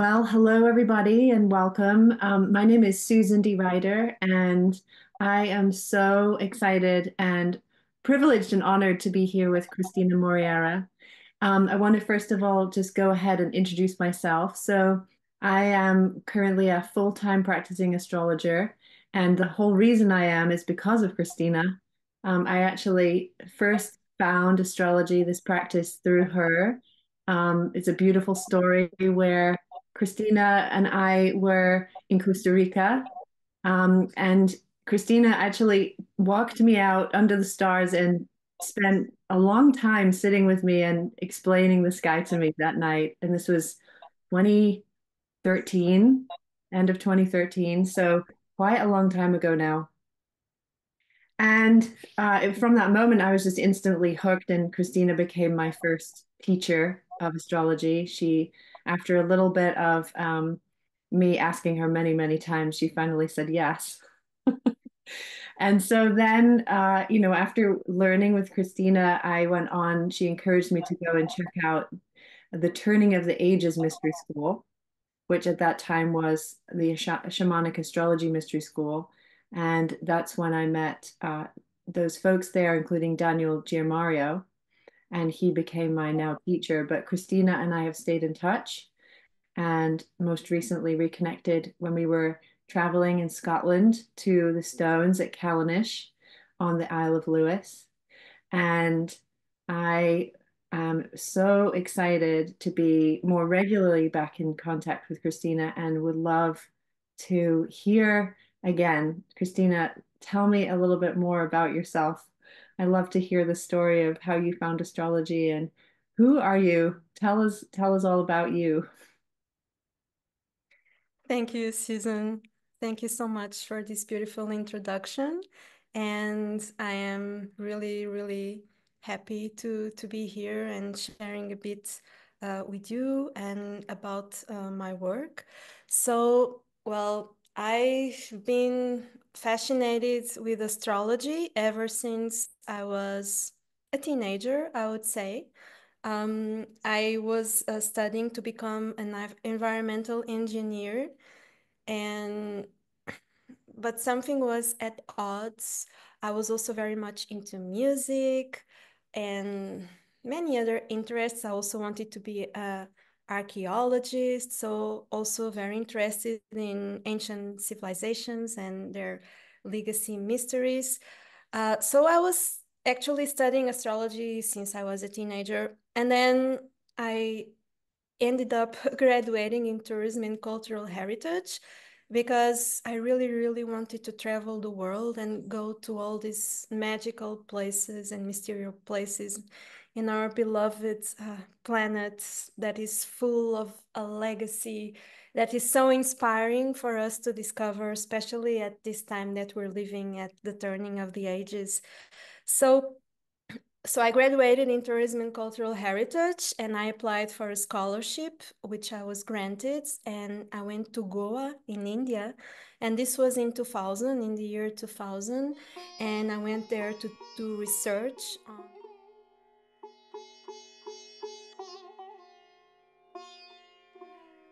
Well, hello everybody and welcome. My name is Susan DeRyder and I am so excited and privileged and honored to be here with Cristina Moreira. I want to first of all just go ahead and introduce myself. So I am currently a full-time practicing astrologer, and the whole reason I am is because of Cristina. I actually first found astrology, this practice, through her. It's a beautiful story where Cristina and I were in Costa Rica, and Cristina actually walked me out under the stars and spent a long time sitting with me and explaining the sky to me that night. And this was 2013, end of 2013. So quite a long time ago now. And from that moment, I was just instantly hooked, and Christina became my first teacher of astrology. After a little bit of me asking her many, many times, she finally said yes. And so then, after learning with Christina, I went on, she encouraged me to go and check out the Turning of the Ages Mystery School, which at that time was the Shamanic Astrology Mystery School. And that's when I met those folks there, including Daniel Giamario, and he became my now teacher. But Christina and I have stayed in touch and most recently reconnected when we were traveling in Scotland to the Stones at Callanish on the Isle of Lewis. And I am so excited to be more regularly back in contact with Christina and would love to hear again. Christina, tell me a little bit more about yourself. I love to hear the story of how you found astrology and who are you? Tell us all about you. Thank you, Susan. Thank you so much for this beautiful introduction. And I am really, really happy to be here and sharing a bit with you and about my work. I've been fascinated with astrology ever since I was a teenager, I would say. I was studying to become an environmental engineer, and but something was at odds. I was also very much into music and many other interests. I also wanted to be a archaeologist, so also very interested in ancient civilizations and their legacy mysteries. So I was actually studying astrology since I was a teenager, and then I ended up graduating in tourism and cultural heritage because I really, really wanted to travel the world and go to all these magical places and mysterious places in our beloved planet that is full of a legacy that is so inspiring for us to discover, especially at this time that we're living at the turning of the ages. So so I graduated in tourism and cultural heritage, and I applied for a scholarship, which I was granted, and I went to Goa in India, and this was in 2000, in the year 2000, and I went there to do research on.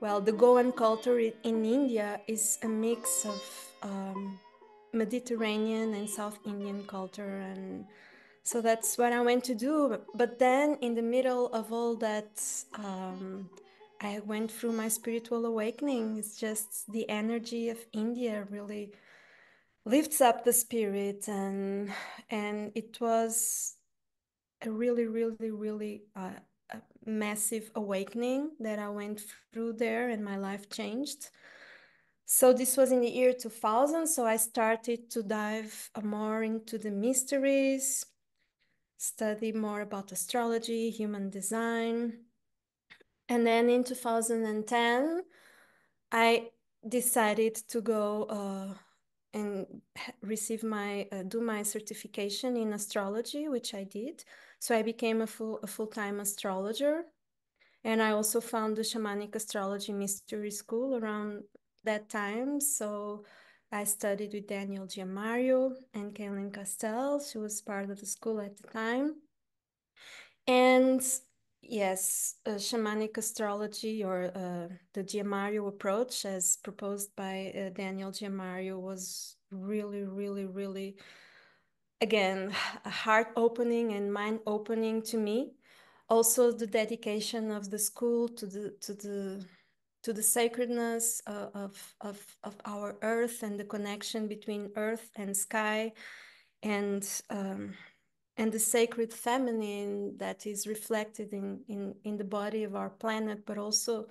Well, the Goan culture in India is a mix of Mediterranean and South Indian culture, and so that's what I went to do. But then, in the middle of all that, I went through my spiritual awakening. It's just the energy of India really lifts up the spirit, and it was a really, really, really a massive awakening that I went through there, and my life changed. So this was in the year 2000. So I started to dive more into the mysteries, study more about astrology, human design. And then in 2010, I decided to go and do my certification in astrology, which I did. So I became a full-time astrologer. And I also found the Shamanic Astrology Mystery School around that time. So I studied with Daniel Giamario and Kaylin Castell. She was part of the school at the time. And Yes, shamanic astrology, or the Giamario approach, as proposed by Daniel Giamario, was really, really, really, again, heart opening and mind opening to me. Also, the dedication of the school to the sacredness of our earth, and the connection between earth and sky, and um, and the sacred feminine that is reflected in the body of our planet, but also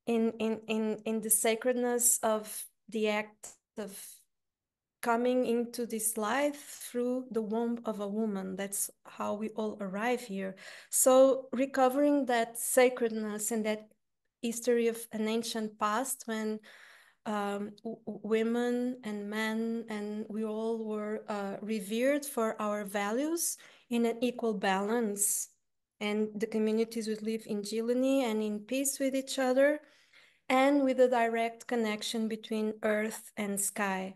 in the sacredness of the act of coming into this life through the womb of a woman. That's how we all arrive here. So recovering that sacredness and that history of an ancient past, when women and men and we all were revered for our values in an equal balance, and the communities would live in Gilani and in peace with each other, and with a direct connection between earth and sky.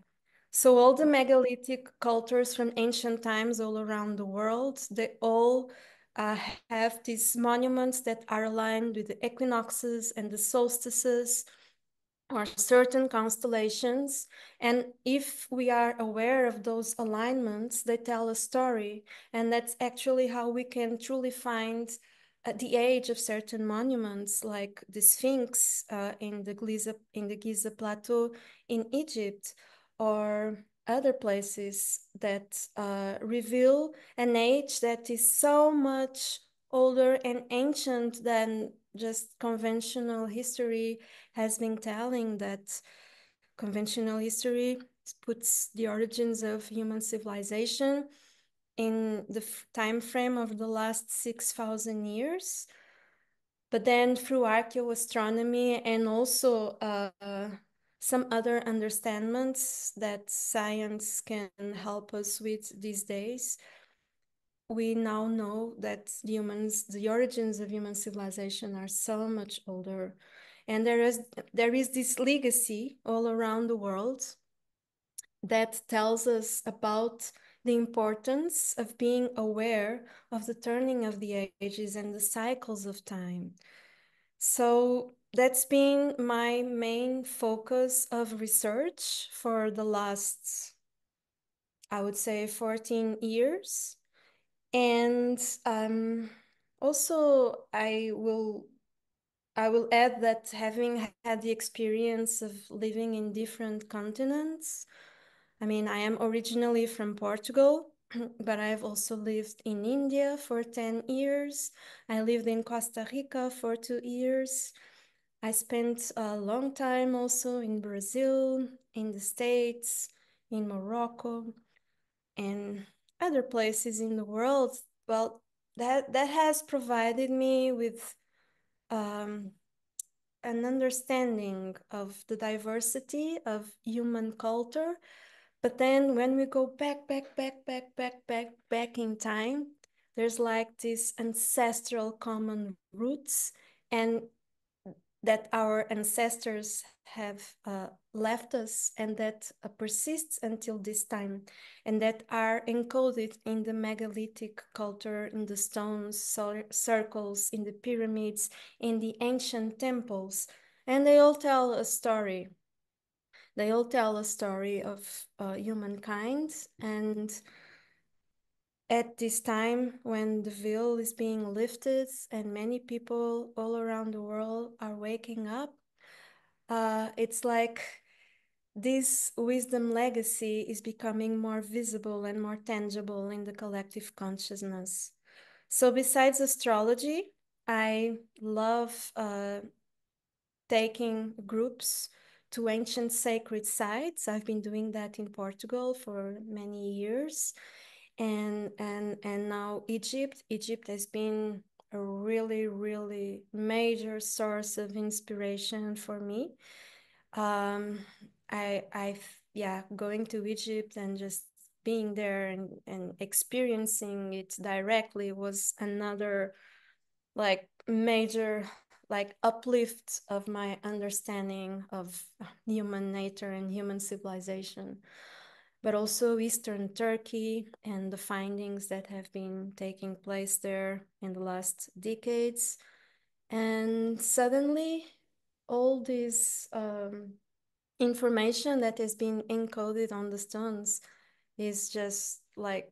So all the megalithic cultures from ancient times all around the world, they all uh, have these monuments that are aligned with the equinoxes and the solstices, or certain constellations. And if we are aware of those alignments, they tell a story. And that's actually how we can truly find the age of certain monuments, like the Sphinx in the Giza Plateau in Egypt, or other places that reveal an age that is so much older and ancient than just conventional history has been telling. That conventional history puts the origins of human civilization in the time frame of the last 6,000 years. But then through archaeoastronomy and also some other understandings that science can help us with these days, we now know that the origins of human civilization are so much older. And there is this legacy all around the world that tells us about the importance of being aware of the turning of the ages and the cycles of time. So that's been my main focus of research for the last, I would say, 14 years. And also, I will add that, having had the experience of living in different continents, I mean, I am originally from Portugal, but I've also lived in India for 10 years. I lived in Costa Rica for 2 years. I spent a long time also in Brazil, in the States, in Morocco, and other places in the world. Well, that has provided me with um, an understanding of the diversity of human culture. But then when we go back in time, there's like this ancestral common roots, and that our ancestors have left us, and that persists until this time, and that are encoded in the megalithic culture, in the stones, circles, in the pyramids, in the ancient temples. And they all tell a story. They all tell a story of humankind. And at this time, when the veil is being lifted and many people all around the world are waking up, it's like this wisdom legacy is becoming more visible and more tangible in the collective consciousness. So besides astrology, I love taking groups to ancient sacred sites. I've been doing that in Portugal for many years. And now Egypt. Egypt has been a really, really major source of inspiration for me. Um, yeah, going to Egypt and just being there and experiencing it directly was another like major like uplift of my understanding of human nature and human civilization. but also Eastern Turkey and the findings that have been taking place there in the last decades. And suddenly, all this information that has been encoded on the stones is just like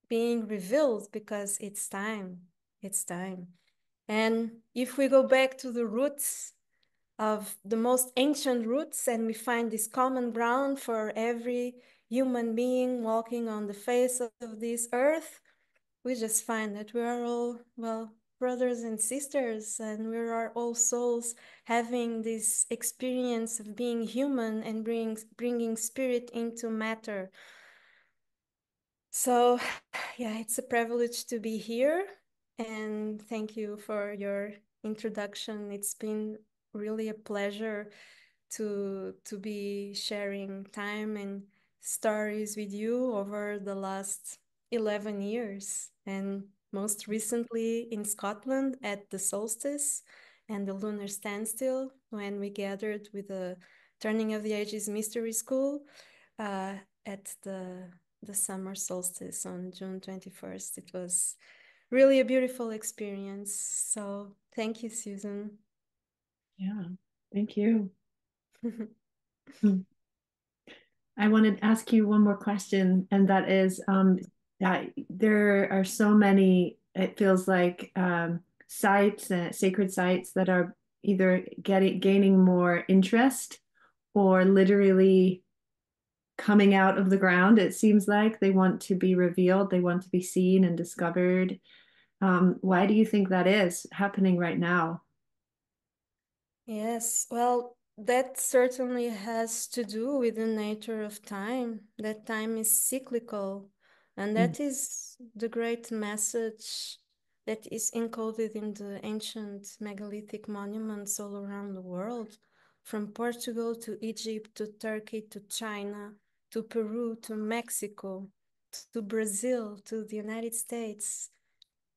being revealed because it's time. It's time. And if we go back to the roots of the most ancient roots and we find this common ground for every human being walking on the face of this earth, we just find that we are all, well, brothers and sisters, and we are all souls having this experience of being human and bringing spirit into matter. So, yeah, it's a privilege to be here, and thank you for your introduction. It's been really a pleasure to be sharing time and stories with you over the last 11 years, and most recently in Scotland at the solstice and the lunar standstill when we gathered with the Turning of the Ages Mystery School uh, at the summer solstice on June 21st. It was really a beautiful experience. So thank you, Susan. Yeah, thank you. Hmm. I wanted to ask you one more question, and that is that there are so many, it feels like sites, sacred sites that are either gaining more interest or literally coming out of the ground. It seems like they want to be revealed, they want to be seen and discovered. Why do you think that is happening right now? Yes, well, that certainly has to do with the nature of time, that time is cyclical. And Mm, that is the great message that is encoded in the ancient megalithic monuments all around the world, from Portugal to Egypt to Turkey to China to Peru to Mexico to Brazil to the United States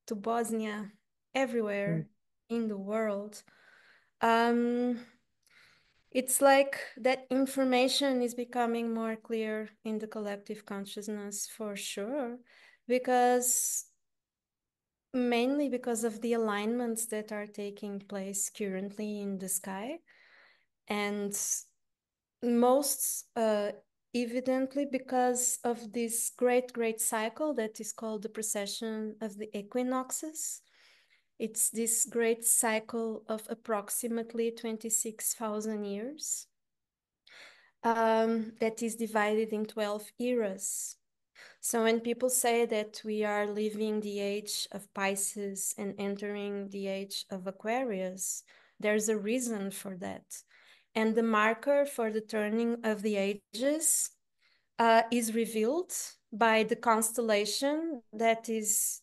to Bosnia, mm, everywhere in the world. Um, it's like that information is becoming more clear in the collective consciousness for sure, because mainly because of the alignments that are taking place currently in the sky, and most evidently because of this great cycle that is called the precession of the equinoxes. It's this great cycle of approximately 26,000 years that is divided in 12 eras. So when people say that we are leaving the age of Pisces and entering the age of Aquarius, there's a reason for that. And the marker for the turning of the ages is revealed by the constellation that is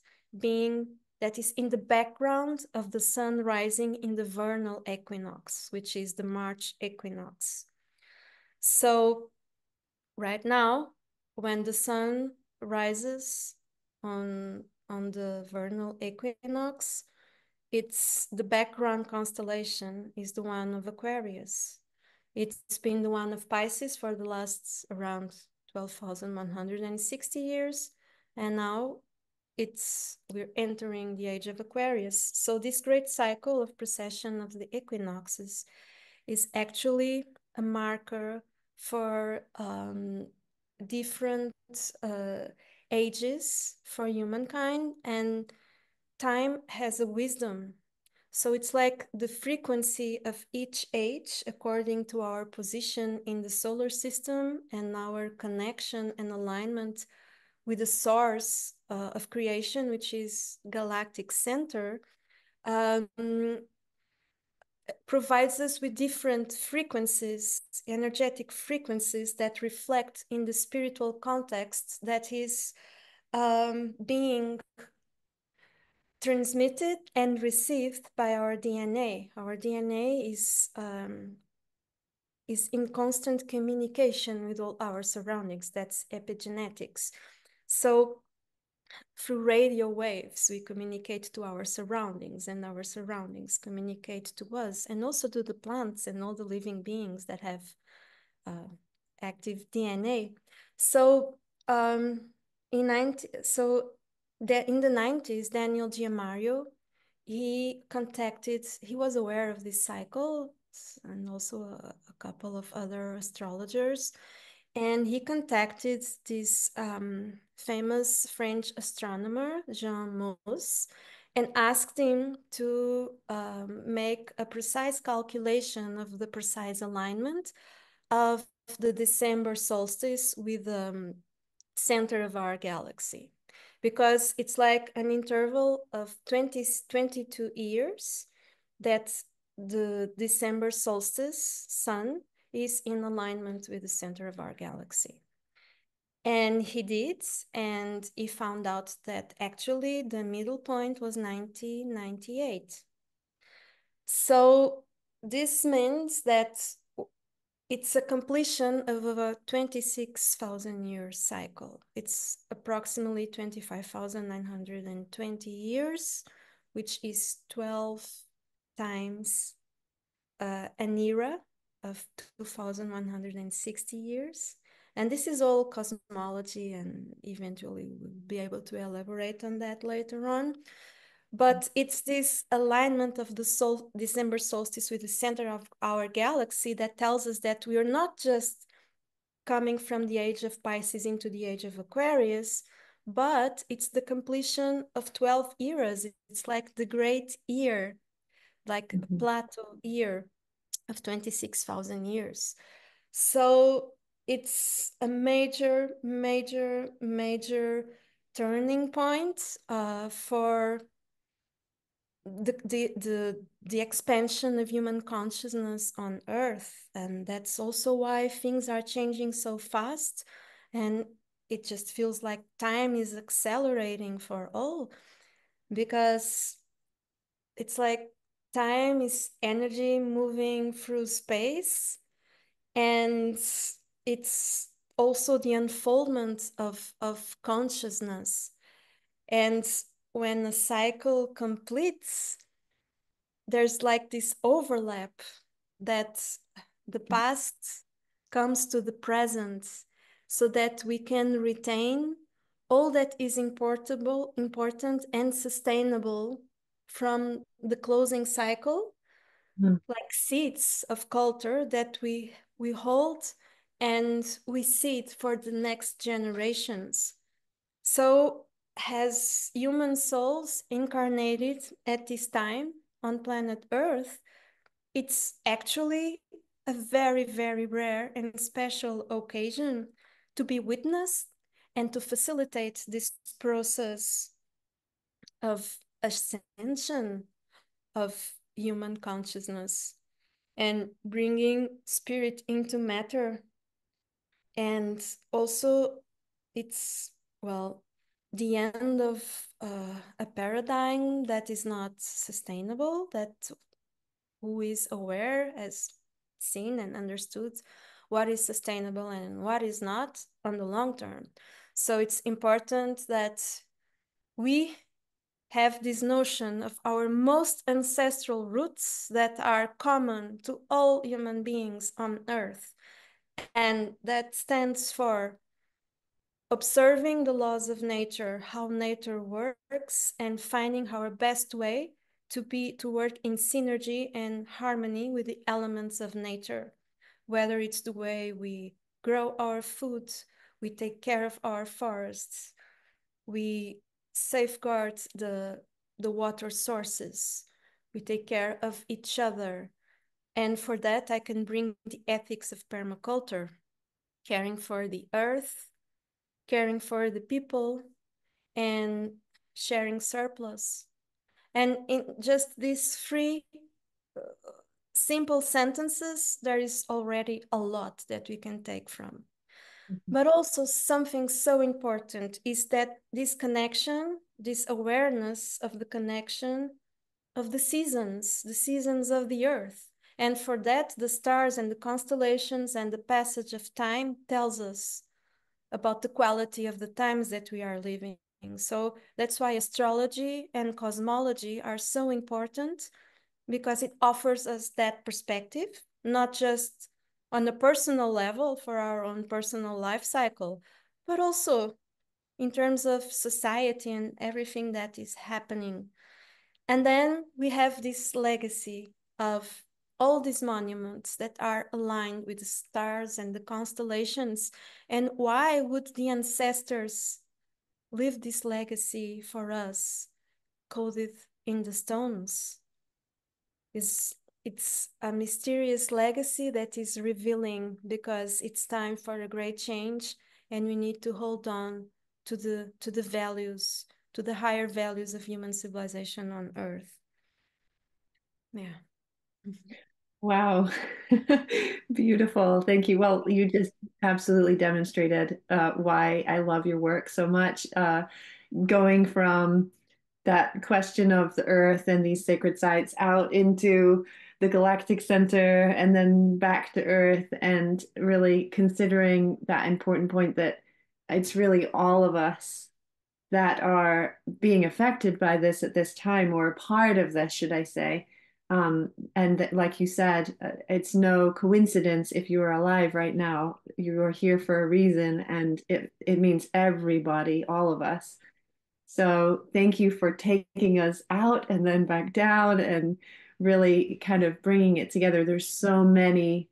in the background of the sun rising in the vernal equinox, which is the March equinox. So right now, when the sun rises on the vernal equinox, it's the background constellation is the one of Aquarius. It's been the one of Pisces for the last around 12,160 years, and now we're entering the age of Aquarius. So this great cycle of precession of the equinoxes is actually a marker for different uh, ages for humankind, and time has a wisdom. So it's like the frequency of each age according to our position in the solar system and our connection and alignment with the source of creation, which is galactic center, um, provides us with different frequencies, energetic frequencies that reflect in the spiritual context that is being transmitted and received by our DNA. Our DNA is in constant communication with all our surroundings. That's epigenetics. So through radio waves, we communicate to our surroundings, and our surroundings communicate to us, and also to the plants and all the living beings that have active DNA. So in the 90s, Daniel Giamario, he was aware of this cycle, and also a couple of other astrologers, and he contacted this famous French astronomer, Jean Mousse, and asked him to make a precise calculation of the precise alignment of the December solstice with the center of our galaxy, because it's like an interval of 22 years that the December solstice sun is in alignment with the center of our galaxy. And he did, and he found out that actually the middle point was 1998. So this means that it's a completion of a 26,000 year cycle. It's approximately 25,920 years, which is 12 times an era of 2,160 years. And this is all cosmology, and eventually we'll be able to elaborate on that later on. But it's this alignment of the December solstice with the center of our galaxy that tells us that we are not just coming from the age of Pisces into the age of Aquarius, but it's the completion of 12 eras. It's like the great year, like a plateau year of 26,000 years. So it's a major, major, major turning point for the expansion of human consciousness on Earth. And that's also why things are changing so fast. And it just feels like time is accelerating for all, because it's like time is energy moving through space, and it's also the unfoldment of consciousness. And when a cycle completes, there's like this overlap that the past comes to the present, so that we can retain all that is important and sustainable from the closing cycle, like seeds of culture that we hold and we seed for the next generations. So as human souls incarnated at this time on planet Earth, it's actually a very, very rare and special occasion to be witnessed and to facilitate this process of ascension of human consciousness and bringing spirit into matter. And also, it's, well, the end of a paradigm that is not sustainable, that who is aware has seen and understood what is sustainable and what is not on the long term. So it's important that we have this notion of our most ancestral roots that are common to all human beings on Earth. And that stands for observing the laws of nature, how nature works, and finding our best way to work in synergy and harmony with the elements of nature, whether it's the way we grow our food, we take care of our forests, we safeguard the water sources, we take care of each other. And for that, I can bring the ethics of permaculture, caring for the earth, caring for the people, and sharing surplus. And in just these three simple sentences, there is already a lot that we can take from. But also something so important is that this connection, this awareness of the connection of the seasons of the earth. And for that, the stars and the constellations and the passage of time tells us about the quality of the times that we are living. So that's why astrology and cosmology are so important, because it offers us that perspective, not just on a personal level for our own personal life cycle, but also in terms of society and everything that is happening. And then we have this legacy of all these monuments that are aligned with the stars and the constellations. And why would the ancestors leave this legacy for us, coded in the stones? It's a mysterious legacy that is revealing, because it's time for a great change, and we need to hold on to the values, to the higher values of human civilization on Earth. Yeah. Wow. Beautiful. Thank you. Well, you just absolutely demonstrated why I love your work so much. Going from that question of the earth and these sacred sites out into the galactic center and then back to earth, and really considering that important point that it's really all of us that are being affected by this at this time, or a part of this, should I say. And that, like you said, it's no coincidence if you are alive right now. You are here for a reason, and it means everybody, all of us. So thank you for taking us out and then back down and really kind of bringing it together. There's so many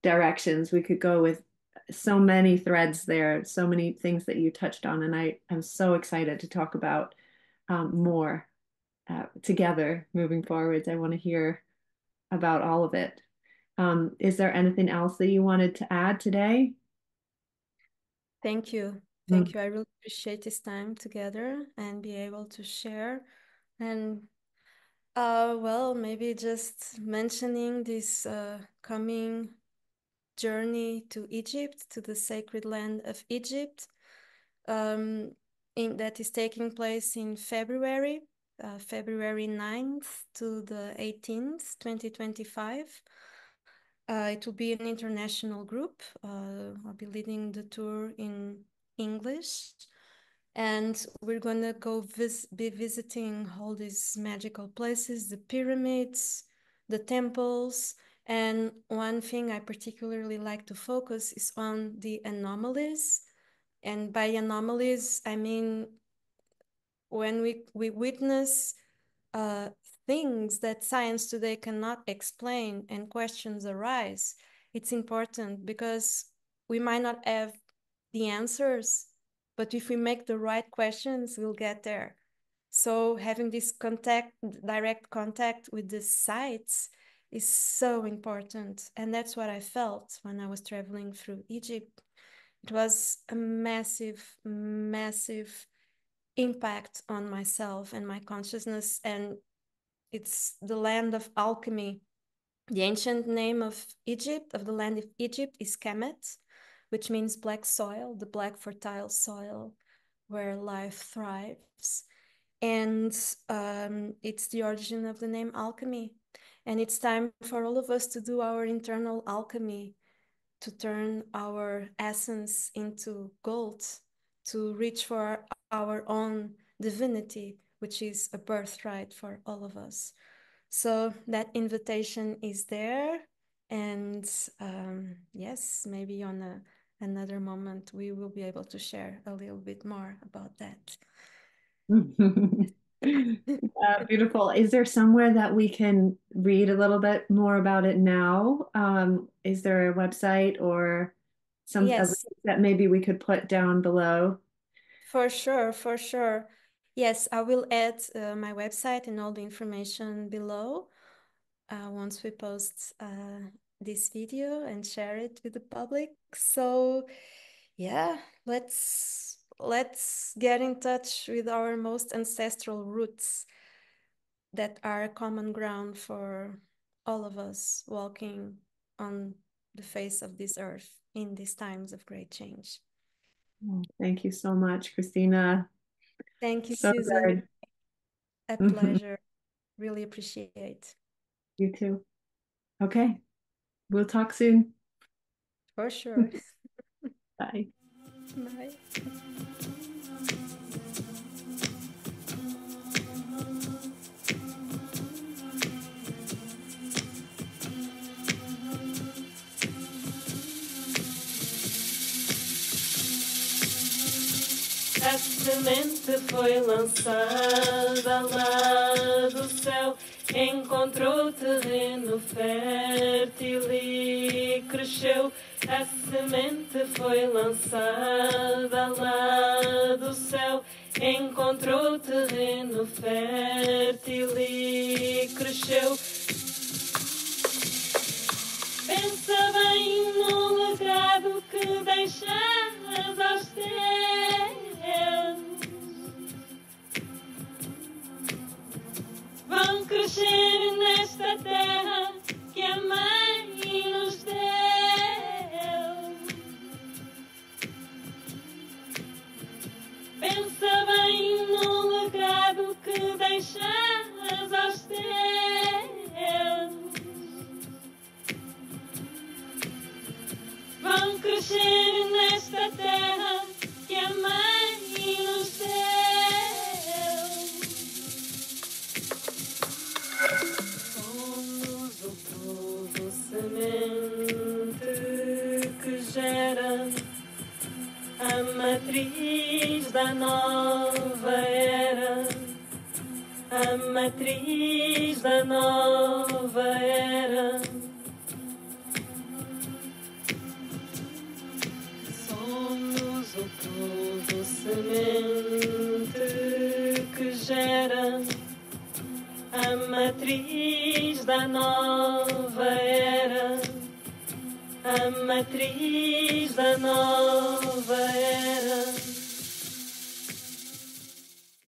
directions we could go with, so many threads there, so many things that you touched on. And I am so excited to talk about more together moving forwards. I want to hear about all of it. Is there anything else that you wanted to add today? Thank you. Thank you. I really appreciate this time together and be able to share. And well, maybe just mentioning this coming journey to Egypt, to the sacred land of Egypt, um, that is taking place in February, February 9th to the 18th, 2025. It will be an international group. I'll be leading the tour in English. And we're going to be visiting all these magical places, the pyramids, the temples. And one thing I particularly like to focus is on the anomalies. And by anomalies, I mean when we witness uh, things that science today cannot explain and questions arise, it's important because we might not have the answers, but if we make the right questions, we'll get there. So having this direct contact with the sites is so important. And that's what I felt when I was traveling through Egypt. It was a massive, massive impact on myself and my consciousness. And it's the land of alchemy. The ancient name of Egypt, of the land of Egypt, is Kemet, which means black soil, the black fertile soil where life thrives. And it's the origin of the name alchemy. And it's time for all of us to do our internal alchemy, to turn our essence into gold, to reach for our own divinity, which is a birthright for all of us. So that invitation is there. And yes, maybe on another moment, we will be able to share a little bit more about that. Beautiful. Is there somewhere that we can read a little bit more about it now? Is there a website or a link Yes, that maybe we could put down below? for sure, for sure. Yes, I will add my website and all the information below once we post this video and share it with the public. So yeah, let's get in touch with our most ancestral roots that are common ground for all of us walking on the face of this earth in these times of great change. Thank you so much, Christina. Thank you, So Susan. good. A pleasure. Really appreciate. You too. Okay, we'll talk soon. For sure. Bye. Bye. A semente foi lançada lá do céu, encontrou terreno fértil e cresceu. A semente foi lançada lá do céu, encontrou terreno fértil e cresceu. Pensa bem no legado que deixas aos teus. Vão crescer nesta terra que a Mãe nos deu. Pensa bem no legado que deixas aos teus. Vão crescer nesta terra que a Mãe nos deu. Somos o povo semente que gera a matriz da nova era. A matriz da nova era. Somos o povo semente que gera a matriz da nova era. A matriz da nova era.